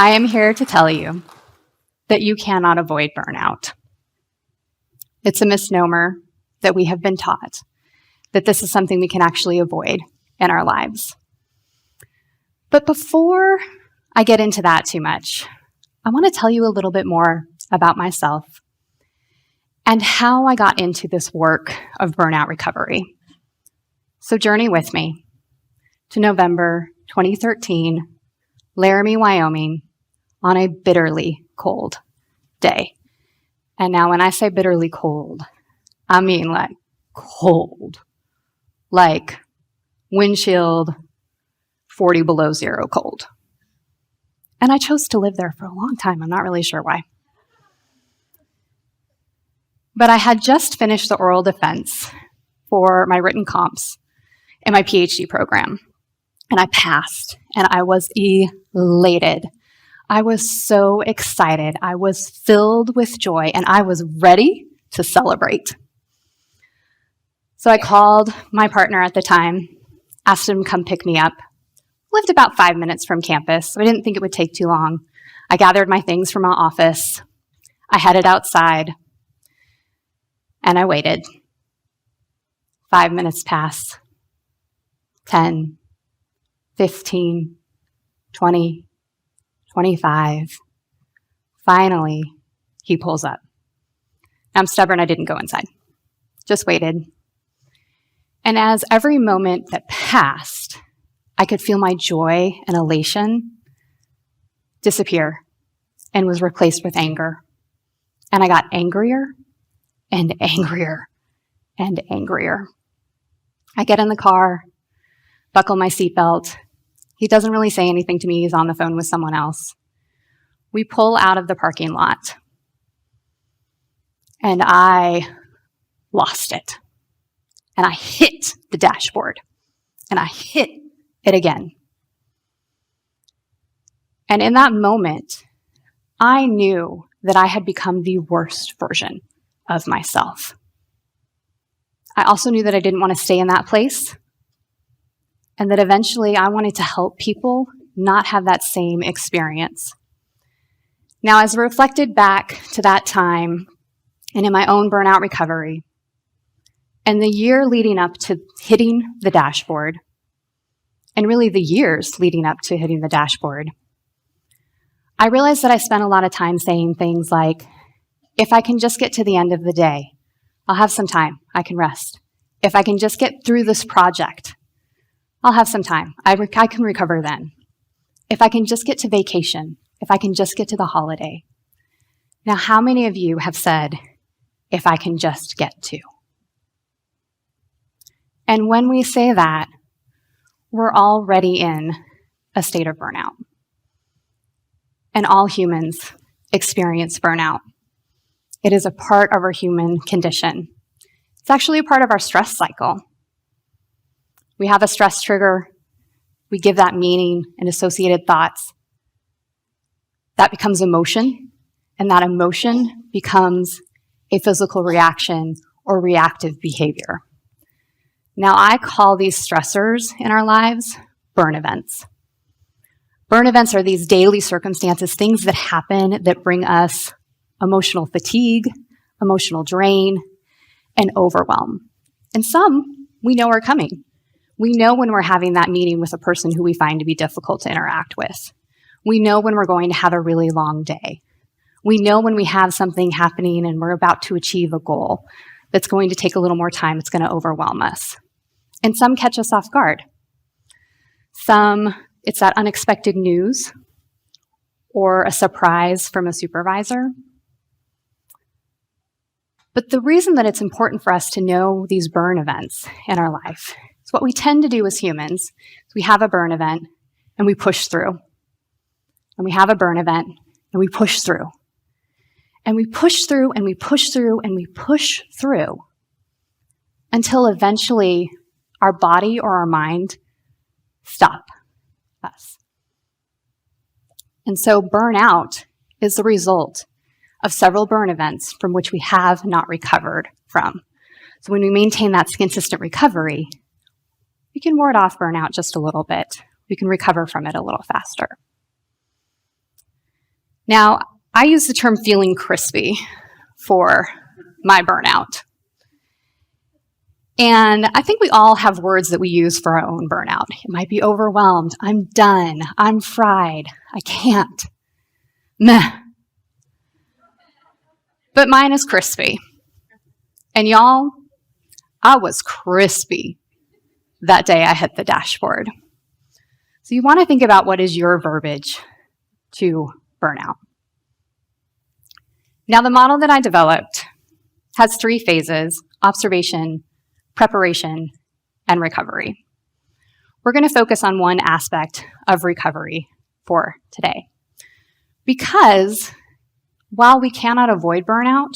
I am here to tell you that you cannot avoid burnout. It's a misnomer that we have been taught that this is something we can actually avoid in our lives. But before I get into that too much, I want to tell you a little bit more about myself and how I got into this work of burnout recovery. So journey with me to November 2013, Laramie, Wyoming, on a bitterly cold day. And now when I say bitterly cold, I mean like cold, like windshield 40 below zero cold. And I chose to live there for a long time. I'm not really sure why. But I had just finished the oral defense for my written comps in my PhD program. And I passed, and I was elated. I was so excited. I was filled with joy, and I was ready to celebrate. So I called my partner at the time, asked him to come pick me up. Lived about 5 minutes from campus, so I didn't think it would take too long. I gathered my things from my office. I headed outside, and I waited. 5 minutes pass, 10, 15, 20, 25. Finally, he pulls up. I'm stubborn, I didn't go inside. Just waited. And as every moment that passed, I could feel my joy and elation disappear and was replaced with anger. And I got angrier and angrier and angrier. I get in the car, buckle my seatbelt. He doesn't really say anything to me. He's on the phone with someone else. We pull out of the parking lot, and I lost it. And I hit the dashboard, and I hit it again. And in that moment, I knew that I had become the worst version of myself. I also knew that I didn't want to stay in that place, and that eventually I wanted to help people not have that same experience. Now, as I reflected back to that time and in my own burnout recovery, and the year leading up to hitting the dashboard, and really the years leading up to hitting the dashboard, I realized that I spent a lot of time saying things like, if I can just get to the end of the day, I'll have some time, I can rest. If I can just get through this project, I'll have some time, I can recover then. If I can just get to vacation, if I can just get to the holiday. Now, how many of you have said, if I can just get to? And when we say that, we're already in a state of burnout. And all humans experience burnout. It is a part of our human condition. It's actually a part of our stress cycle. We have a stress trigger. We give that meaning and associated thoughts. That becomes emotion, and that emotion becomes a physical reaction or reactive behavior. Now, I call these stressors in our lives burn events. Burn events are these daily circumstances, things that happen that bring us emotional fatigue, emotional drain, and overwhelm. And some we know are coming. We know when we're having that meeting with a person who we find to be difficult to interact with. We know when we're going to have a really long day. We know when we have something happening and we're about to achieve a goal that's going to take a little more time, it's going to overwhelm us. And some catch us off guard. Some, it's that unexpected news or a surprise from a supervisor. But the reason that it's important for us to know these burn events in our life is what we tend to do as humans is we have a burn event and we push through. And we have a burn event and we push through. And we push through and we push through and we push through until eventually our body or our mind stop us. And so burnout is the result of several burn events from which we have not recovered from. So when we maintain that consistent recovery, we can ward off burnout just a little bit. We can recover from it a little faster. Now, I use the term feeling crispy for my burnout. And I think we all have words that we use for our own burnout. It might be overwhelmed. I'm done. I'm fried. I can't. Meh. But mine is crispy. And y'all, I was crispy that day I hit the dashboard. So you want to think about what is your verbiage to burnout. Now, the model that I developed has 3 phases: observation, preparation, and recovery. We're going to focus on one aspect of recovery for today. Because while we cannot avoid burnout,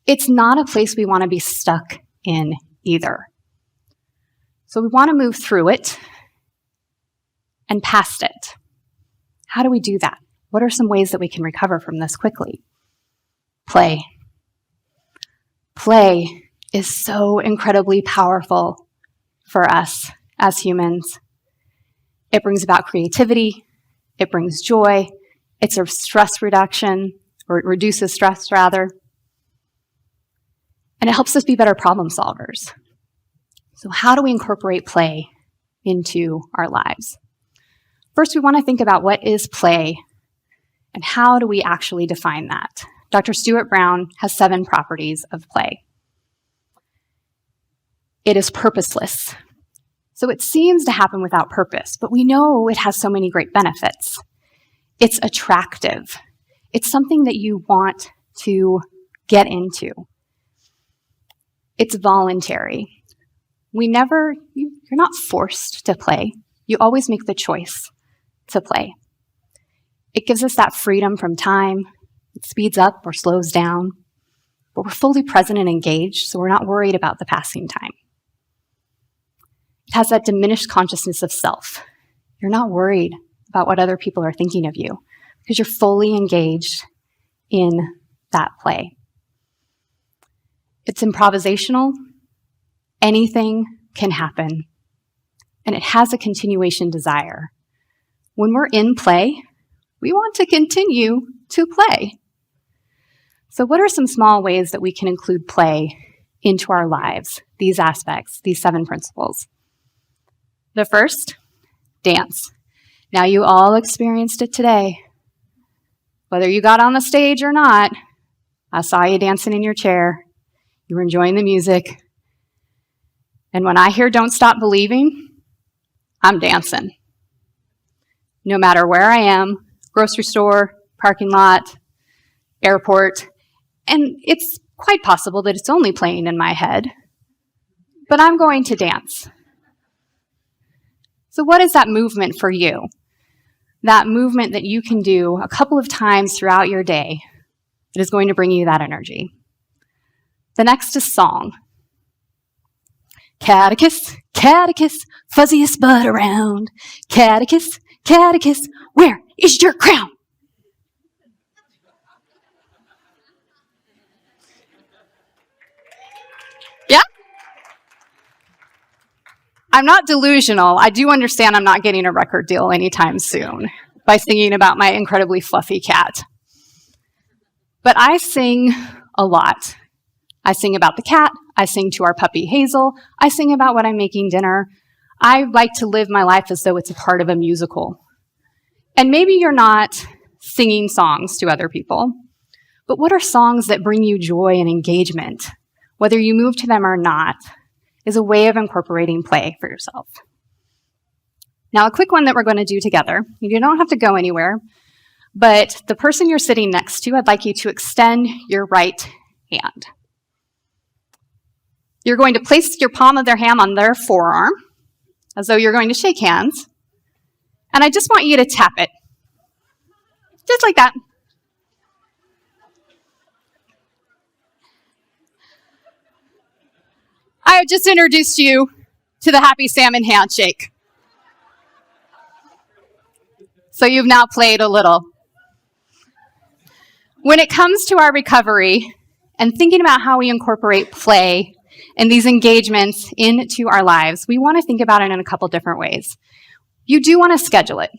it's not a place we want to be stuck in either. So we want to move through it and past it. How do we do that? What are some ways that we can recover from this quickly? Play. Play is so incredibly powerful for us as humans. It brings about creativity. It brings joy. It's a stress reduction, or it reduces stress rather. And it helps us be better problem solvers. So how do we incorporate play into our lives? First, we want to think about what is play and how do we actually define that. Dr. Stuart Brown has 7 properties of play. It is purposeless. So it seems to happen without purpose, but we know it has so many great benefits. It's attractive. It's something that you want to get into. It's voluntary. You're not forced to play. You always make the choice to play. It gives us that freedom from time. It speeds up or slows down, but we're fully present and engaged, so we're not worried about the passing time. It has that diminished consciousness of self. You're not worried about what other people are thinking of you because you're fully engaged in that play. It's improvisational. Anything can happen, and it has a continuation desire. When we're in play, we want to continue to play. So what are some small ways that we can include play into our lives, these aspects, these 7 principles? The first, dance. Now, you all experienced it today. Whether you got on the stage or not, I saw you dancing in your chair. You were enjoying the music. And when I hear "Don't Stop Believing," I'm dancing. No matter where I am, grocery store, parking lot, airport, and it's quite possible that it's only playing in my head, but I'm going to dance. So what is that movement for you? That movement that you can do a couple of times throughout your day that is going to bring you that energy. The next is song. Catechus, catechus, fuzziest bud around. Catechus, catechus, where is your crown? Yeah? I'm not delusional. I do understand I'm not getting a record deal anytime soon by singing about my incredibly fluffy cat. But I sing a lot. I sing about the cat. I sing to our puppy Hazel. I sing about when I'm making dinner. I like to live my life as though it's a part of a musical. And maybe you're not singing songs to other people, but what are songs that bring you joy and engagement? Whether you move to them or not, is a way of incorporating play for yourself. Now, a quick one that we're going to do together. You don't have to go anywhere, but the person you're sitting next to, I'd like you to extend your right hand. You're going to place your palm of their hand on their forearm, as though you're going to shake hands. And I just want you to tap it. Just like that. I have just introduced you to the Happy Salmon handshake. So you've now played a little. When it comes to our recovery and thinking about how we incorporate play and these engagements into our lives, we want to think about it in a couple different ways. You do want to schedule it.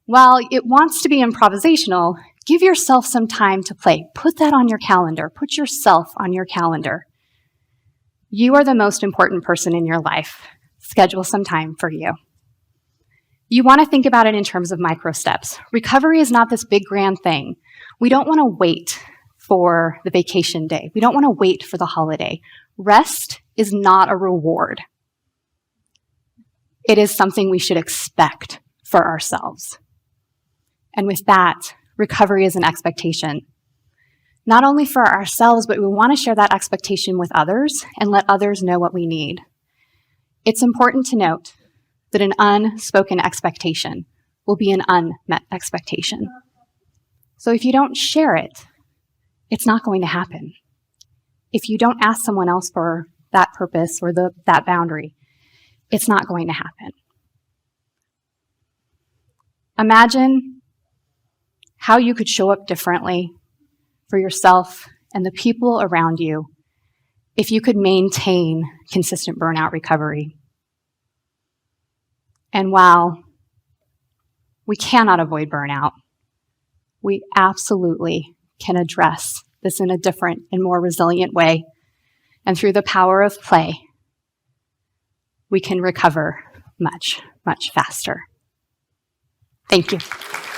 While it wants to be improvisational, Give yourself some time to play. Put that on your calendar. Put yourself on your calendar. You are the most important person in your life. Schedule some time for you. You want to think about it in terms of micro steps. Recovery is not this big grand thing. We don't want to wait for the vacation day. We don't want to wait for the holiday. Rest is not a reward. It is something we should expect for ourselves. And with that, recovery is an expectation. Not only for ourselves, but we want to share that expectation with others and let others know what we need. It's important to note that an unspoken expectation will be an unmet expectation. So if you don't share it, it's not going to happen. If you don't ask someone else for that purpose or that boundary, it's not going to happen. Imagine how you could show up differently for yourself and the people around you if you could maintain consistent burnout recovery. And while we cannot avoid burnout, we absolutely can address this in a different and more resilient way. And through the power of play, we can recover much, much faster. Thank you.